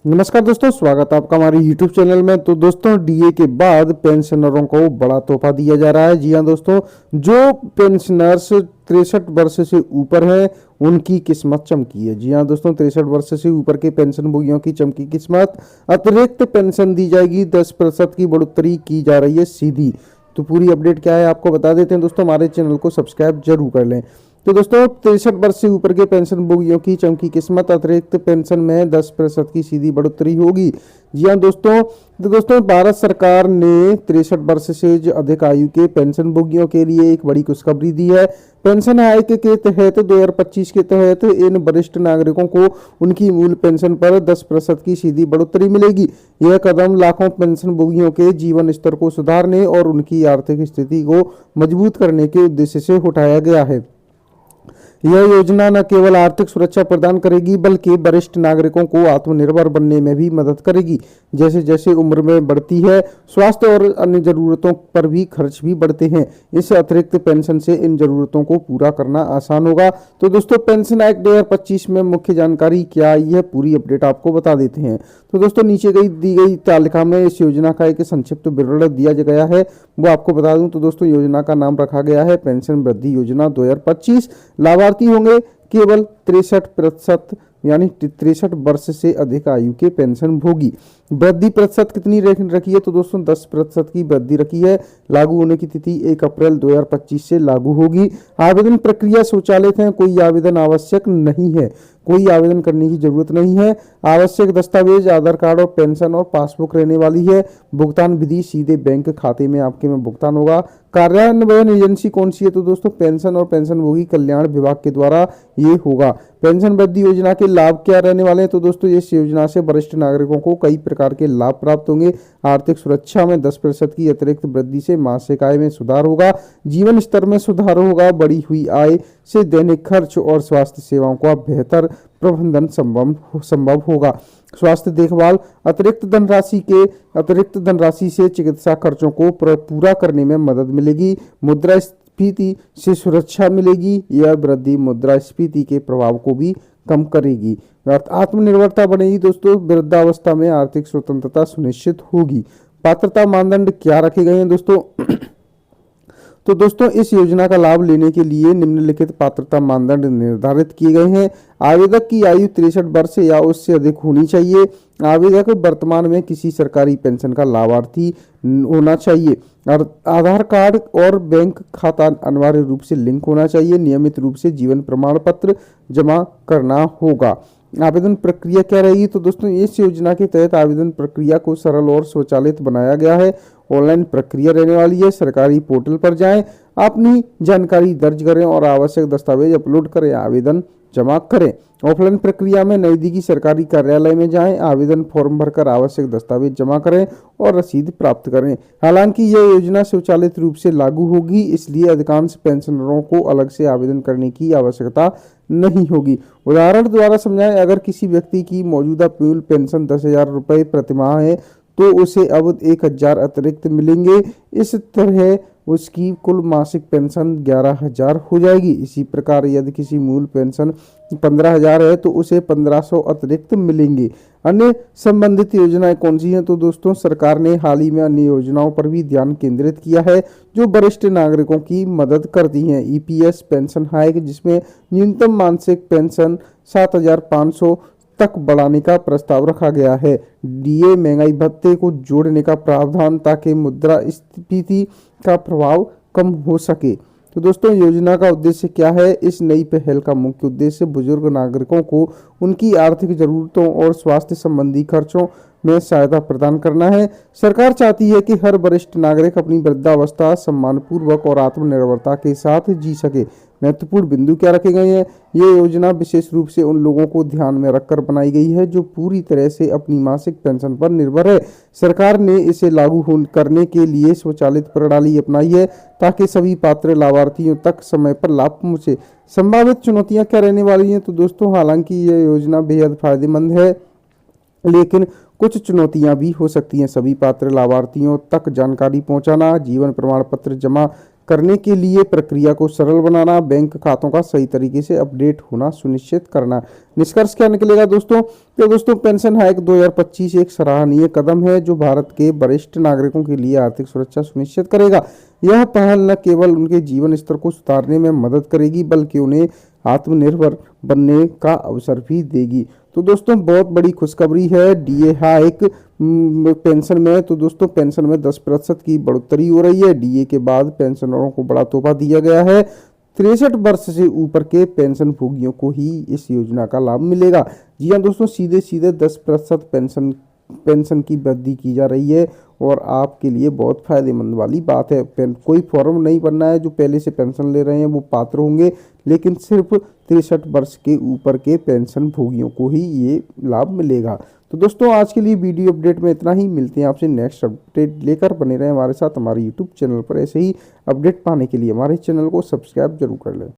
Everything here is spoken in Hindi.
नमस्कार दोस्तों, स्वागत है आपका हमारे YouTube चैनल में। तो दोस्तों, डीए के बाद पेंशनरों को बड़ा तोहफा दिया जा रहा है। जी हाँ दोस्तों, जो पेंशनर्स 63 वर्ष से ऊपर हैं उनकी किस्मत चमकी है। जी हाँ दोस्तों, 63 वर्ष से ऊपर के पेंशनभोगियों की चमकी किस्मत। अतिरिक्त पेंशन दी जाएगी, 10% की बढ़ोतरी की जा रही है सीधी। तो पूरी अपडेट क्या है आपको बता देते हैं दोस्तों, हमारे चैनल को सब्सक्राइब जरूर कर लें। तो दोस्तों, 63 वर्ष से ऊपर के पेंशन भोगियों की चमकी किस्मत। अतिरिक्त पेंशन में 10% की सीधी बढ़ोतरी होगी। जी हाँ दोस्तों, तो दोस्तों भारत सरकार ने 63 वर्ष से जो अधिक आयु के पेंशन भोगियों के लिए एक बड़ी खुशखबरी दी है। पेंशन हाइक के तहत 2025 के तहत इन वरिष्ठ नागरिकों को उनकी मूल पेंशन पर 10% की सीधी बढ़ोतरी मिलेगी। यह कदम लाखों पेंशन भोगियों के जीवन स्तर को सुधारने और उनकी आर्थिक स्थिति को मजबूत करने के उद्देश्य से उठाया गया है। यह योजना न केवल आर्थिक सुरक्षा प्रदान करेगी बल्कि वरिष्ठ नागरिकों को आत्मनिर्भर बनने में भी मदद करेगी। जैसे जैसे उम्र में बढ़ती है, स्वास्थ्य और अन्य जरूरतों पर भी खर्च भी बढ़ते हैं। इस अतिरिक्त पेंशन से इन जरूरतों को पूरा करना आसान होगा। तो दोस्तों, पेंशन एक्ट 2025 में मुख्य जानकारी क्या आई है, पूरी अपडेट आपको बता देते हैं। तो दोस्तों, नीचे दी गई तालिका में इस योजना का एक संक्षिप्त विवरण दिया गया है, वो आपको बता दूं। तो दोस्तों, योजना का नाम रखा गया है पेंशन वृद्धि योजना 2025। लाभार्थी होंगे केवल 63% यानी 63 वर्ष से अधिक आयु के पेंशन भोगी। वृद्धि प्रतिशत कितनी रखी है? तो दोस्तों 10% की वृद्धि रखी है। लागू होने की तिथि 1 अप्रैल 2025 से लागू होगी। आवेदन प्रक्रिया स्वचालित है, कोई आवेदन आवश्यक नहीं है, कोई आवेदन करने की जरूरत नहीं है। आवश्यक दस्तावेज आधार कार्ड और पेंशन और पासबुक रहने वाली है। भुगतान विधि सीधे बैंक खाते में आपके में भुगतान होगा। कार्यान्वयन एजेंसी कौन सी है? तो दोस्तों पेंशन और पेंशनभोगी कल्याण विभाग के द्वारा ये होगा। पेंशन वृद्धि योजना के लाभ क्या रहने वाले हैं? तो दोस्तों इस योजना से वरिष्ठ नागरिकों को कई प्रकार के लाभ प्राप्त होंगे। आर्थिक सुरक्षा में 10% की अतिरिक्त वृद्धि से मासिक आय में सुधार होगा, जीवन स्तर में सुधार होगा, बढ़ी हुई आय से दैनिक खर्च और स्वास्थ्य सेवाओं का बेहतर प्रबंधन संभव होगा। स्वास्थ्य देखभाल अतिरिक्त धनराशि से चिकित्सा खर्चों को पूरा करने में मदद मिलेगी। मुद्रास्फीति से सुरक्षा मिलेगी। यह वृद्धि मुद्रास्फीति के प्रभाव को भी कम करेगी। आत्मनिर्भरता बढ़ेगी। दोस्तों, वृद्धावस्था में आर्थिक स्वतंत्रता सुनिश्चित होगी। पात्रता मानदंड क्या रखे गए हैं दोस्तों? तो दोस्तों, इस योजना का लाभ लेने के लिए निम्नलिखित पात्रता मानदंड निर्धारित किए गए हैं। आवेदक की आयु 63 वर्ष या उससे अधिक होनी चाहिए। आवेदक वर्तमान में किसी सरकारी पेंशन का लाभार्थी होना चाहिए। और आधार कार्ड और बैंक खाता अनिवार्य रूप से लिंक होना चाहिए। नियमित रूप से जीवन प्रमाण पत्र जमा करना होगा। आवेदन प्रक्रिया क्या रहेगी? तो दोस्तों इस योजना के तहत आवेदन प्रक्रिया को सरल और स्वचालित बनाया गया है। ऑनलाइन प्रक्रिया रहने वाली है। सरकारी पोर्टल पर जाएं, अपनी जानकारी दर्ज करें और आवश्यक दस्तावेज अपलोड करें, आवेदन जमा करें। ऑफलाइन प्रक्रिया में नजदीकी सरकारी कार्यालय में जाएं, आवेदन फॉर्म भरकर आवश्यक दस्तावेज जमा करें और रसीद प्राप्त करें। हालांकि यह योजना स्वचालित रूप से लागू होगी, इसलिए अधिकांश पेंशनरों को अलग से आवेदन करने की आवश्यकता नहीं होगी। उदाहरण द्वारा समझाएं, अगर किसी व्यक्ति की मौजूदा मूल पेंशन 10,000 रुपये प्रतिमाह है तो उसे अब 1,000 अतिरिक्त मिलेंगे। इस तरह उसकी कुल मासिक पेंशन 11,000 हो जाएगी। इसी प्रकार यदि किसी मूल पेंशन 15,000 है तो उसे 1,500 अतिरिक्त मिलेंगे। अन्य संबंधित योजनाएं कौन सी हैं? तो दोस्तों सरकार ने हाल ही में अन्य योजनाओं पर भी ध्यान केंद्रित किया है जो वरिष्ठ नागरिकों की मदद करती हैं। ईपीएस पेंशन हाइक, जिसमें न्यूनतम मासिक पेंशन 7,500 तक बढ़ाने का प्रस्ताव रखा गया है। डीए महंगाई भत्ते को जोड़ने का प्रावधान, ताकि मुद्रास्फीति का प्रभाव कम हो सके। तो दोस्तों योजना का उद्देश्य क्या है? इस नई पहल का मुख्य उद्देश्य बुजुर्ग नागरिकों को उनकी आर्थिक जरूरतों और स्वास्थ्य संबंधी खर्चों में सहायता प्रदान करना है। सरकार चाहती है कि हर वरिष्ठ नागरिक अपनी वृद्धावस्था सम्मानपूर्वक और आत्मनिर्भरता के साथ जी सके। महत्वपूर्ण बिंदु क्या रखे गए हैं? ये योजना विशेष रूप से उन लोगों को ध्यान में रखकर बनाई गई है जो पूरी तरह से अपनी मासिक पेंशन पर निर्भर है। सरकार ने इसे लागू करने के लिए स्वचालित प्रणाली अपनाई है ताकि सभी पात्र लाभार्थियों तक समय पर लाभ पहुंचे। संभावित चुनौतियां क्या रहने वाली हैं? तो दोस्तों हालांकि यह योजना बेहद फायदेमंद है, लेकिन कुछ चुनौतियां भी हो सकती हैं। सभी पात्र लाभार्थियों तक जानकारी पहुंचाना, जीवन प्रमाण पत्र जमा करने के लिए प्रक्रिया को सरल बनाना, बैंक खातों का सही तरीके से अपडेट होना सुनिश्चित करना। निष्कर्ष क्या निकलेगा दोस्तों? तो दोस्तों पेंशन हाइक 2025 एक सराहनीय कदम है जो भारत के वरिष्ठ नागरिकों के लिए आर्थिक सुरक्षा सुनिश्चित करेगा। यह पहल न केवल उनके जीवन स्तर को सुधारने में मदद करेगी बल्कि उन्हें आत्मनिर्भर बनने का अवसर भी देगी। तो दोस्तों बहुत बड़ी खुशखबरी है डीए हाइक पेंशन में। तो दोस्तों पेंशन में 10% की बढ़ोतरी हो रही है। डीए के बाद पेंशनरों को बड़ा तोहफा दिया गया है। 63 वर्ष से ऊपर के पेंशन भोगियों को ही इस योजना का लाभ मिलेगा। जी हाँ दोस्तों, सीधे सीधे 10% पेंशन की वृद्धि की जा रही है और आपके लिए बहुत फायदेमंद वाली बात है। कोई फॉर्म नहीं भरना है। जो पहले से पेंशन ले रहे हैं वो पात्र होंगे, लेकिन सिर्फ 63 वर्ष के ऊपर के पेंशन भोगियों को ही ये लाभ मिलेगा। तो दोस्तों आज के लिए वीडियो अपडेट में इतना ही। मिलते हैं आपसे नेक्स्ट अपडेट लेकर। बने रहें हमारे साथ हमारे यूट्यूब चैनल पर। ऐसे ही अपडेट पाने के लिए हमारे चैनल को सब्सक्राइब जरूर कर लें।